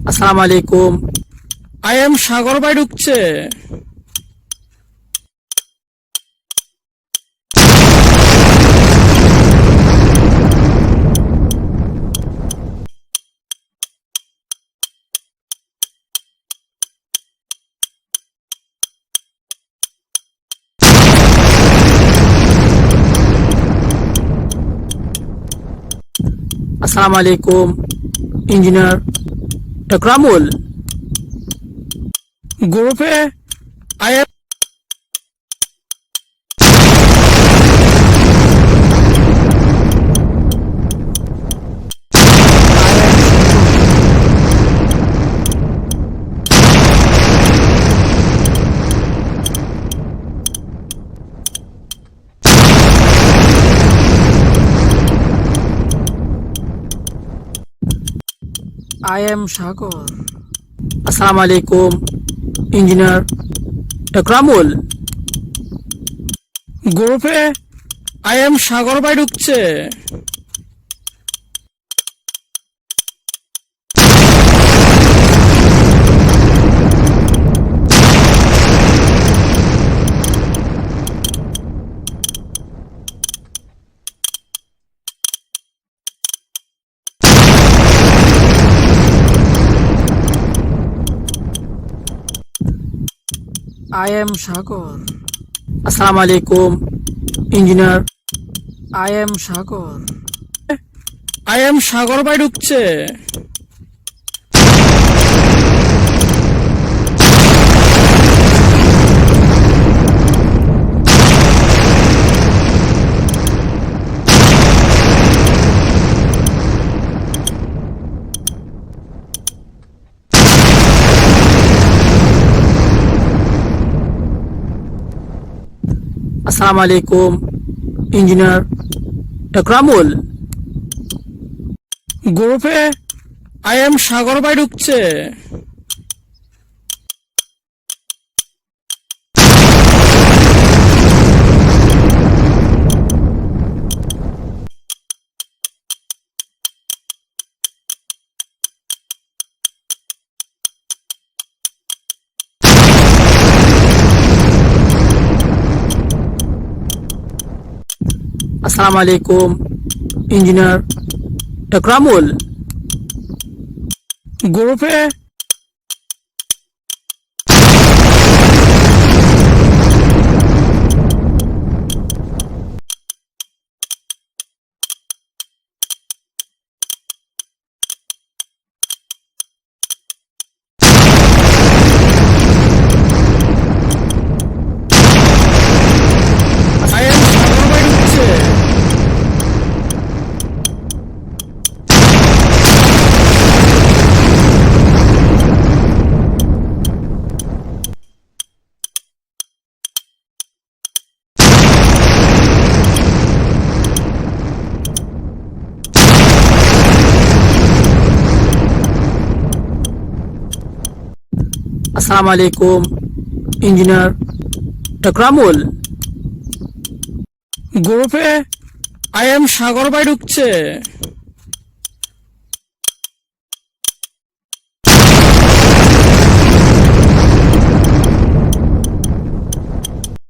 আসসালামু আলাইকুম। I am সাগর ভাই ঢুকছে। আসসালামু আলাইকুম ইঞ্জিনিয়ার একরামুল। গ্রুপে আই এম সাগর। আসসালামু আলাইকুম ইঞ্জিনিয়ার একরামুল। গ্রুপে আই এম সাগর ভাই ঢুকছে। আই এম সাগর। আসসালামু আলাইকুম ইঞ্জিনিয়ার সাগর। আই এম সাগর ভাই ঢুকছে। আসসালামু আলাইকুম ইঞ্জিনিয়ার একরামুল। গ্রুপে আই এম সাগর ভাই ঢুকছে। আসসালামু আলাইকুম ইঞ্জিনিয়ার একরামুল। গ্রুপে আই এম সাগর ভাই ঢুকছে। আসসালামু আলাইকুম ইঞ্জিনিয়ার একরামুল। গ্রুপে আই এম সাগর ভাই ঢুকছে।